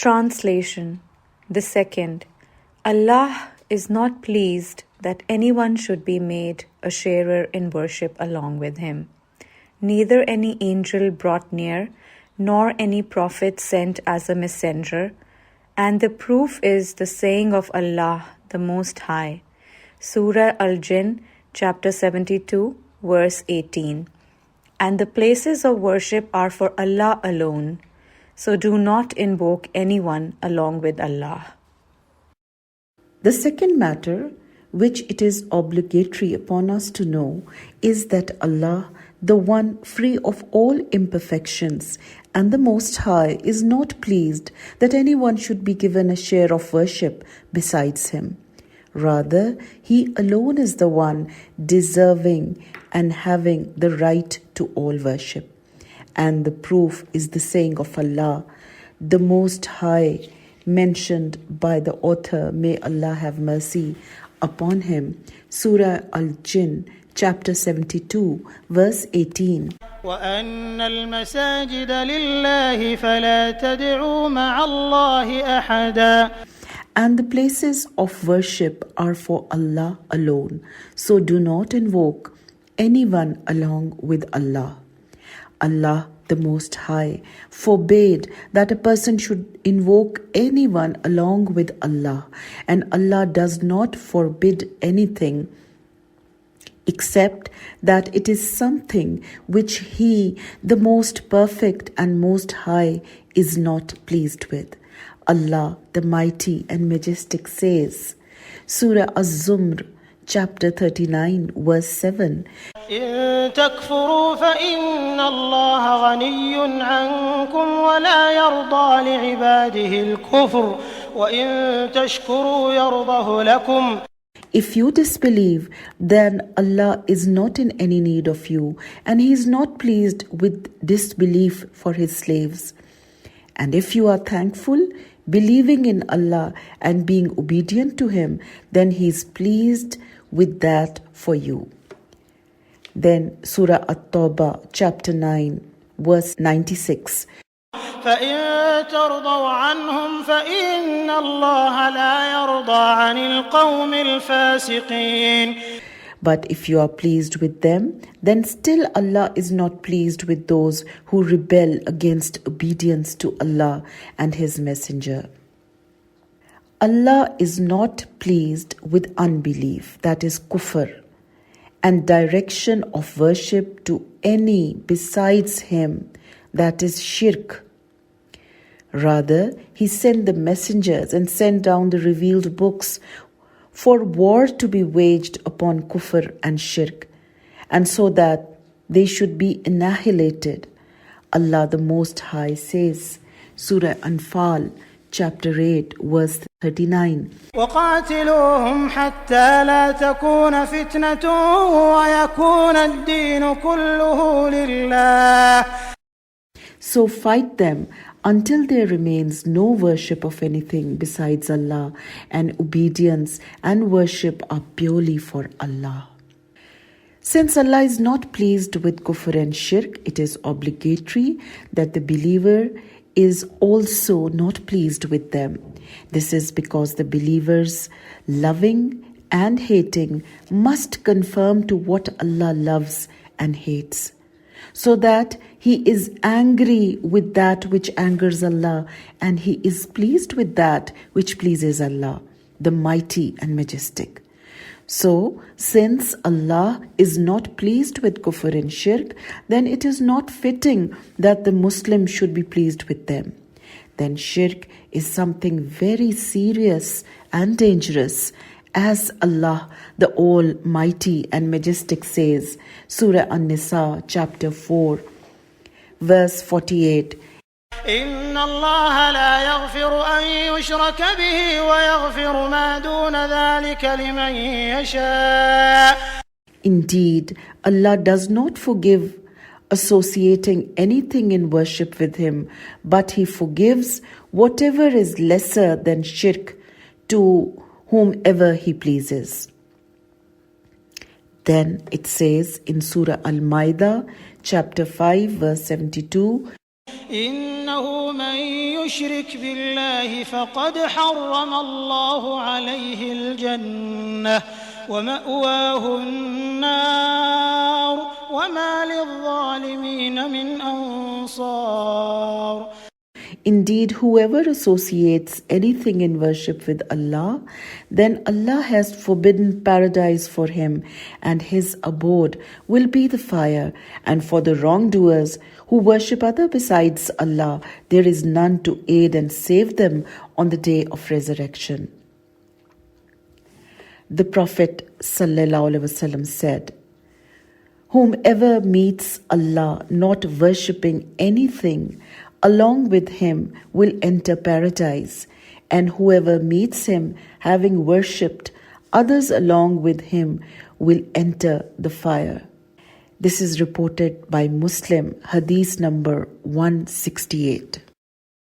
Translation. The second. Allah is not pleased that anyone should be made a sharer in worship along with him. Neither any angel brought near, nor any prophet sent as a messenger, and the proof is the saying of Allah, the Most High. Surah Al-Jinn, chapter 72, verse 18. And the places of worship are for Allah alone, so do not invoke anyone along with Allah. The second matter, which it is obligatory upon us to know, is that Allah, the one free of all imperfections, and the Most High, is not pleased that anyone should be given a share of worship besides Him. Rather, He alone is the one deserving and having the right to all worship. And the proof is the saying of Allah, the Most High, mentioned by the author, may Allah have mercy upon him, Surah Al-Jinn, chapter 72, verse 18. وَأَنَّ الْمَسَاجِدَ لِلَّهِ فَلَا تَدْعُوا مَعَ اللَّهِ أَحَدًا. And the places of worship are for Allah alone, so do not invoke anyone along with Allah. Allah, the Most High, forbade that a person should invoke anyone along with Allah, and Allah does not forbid anything except that it is something which He, the Most Perfect and Most High, is not pleased with. Allah, the Mighty and Majestic, says, Surah Az-Zumr, chapter 39, verse 7. إن تكفروا فإن الله غني عنكم ولا يرضى لعباده الكفر وإن تشكروا يرضه لكم. If you disbelieve, then Allah is not in any need of you, and He is not pleased with disbelief for His slaves. And if you are thankful, believing in Allah and being obedient to Him, then He is pleased with that for you. Then Surah At-Tawbah, chapter 9, verse 96. فإن ترضوا عنهم فإن الله لا يرضى عن القوم الفاسقين. But if you are pleased with them, then still Allah is not pleased with those who rebel against obedience to Allah and His Messenger. Allah is not pleased with unbelief, that is kufr, and direction of worship to any besides Him, that is shirk. Rather, He sent the messengers and sent down the revealed books for war to be waged upon kufr and shirk, and so that they should be annihilated. Allah the Most High says, Surah Anfal, chapter 8, verse 39. وقاتلوهم حتى لا تكون فتنة ويكون الدين كله لله. So fight them until there remains no worship of anything besides Allah, and obedience and worship are purely for Allah. Since Allah is not pleased with kufr and shirk, it is obligatory that the believer is also not pleased with them. This is because the believer's loving and hating must conform to what Allah loves and hates, so that He is angry with that which angers Allah, and He is pleased with that which pleases Allah, the Mighty and Majestic. So, since Allah is not pleased with kufr and shirk, then it is not fitting that the Muslim should be pleased with them. Then shirk is something very serious and dangerous, as Allah, the Almighty and Majestic, says, Surah An-Nisa, chapter 4, verse 48. إن الله لا يغفر أن يشرك به ويغفر ما دون ذلك لمن يشاء. Indeed, Allah does not forgive associating anything in worship with Him, but He forgives whatever is lesser than shirk to whomever He pleases. Then it says in Surah Al-Maidah, chapter 5, verse 72, إنه من يشرك بالله فقد حرم الله عليه الجنة ومأواه النار وما للظالمين من أنصار. Indeed, whoever associates anything in worship with Allah, then Allah has forbidden paradise for him, and his abode will be the fire. And for the wrongdoers who worship other besides Allah, there is none to aid and save them on the day of resurrection. The Prophet ﷺ said, "Whomever meets Allah not worshipping anything along with him will enter paradise, and whoever meets him having worshipped others along with him will enter the fire." This is reported by Muslim, hadith number 168.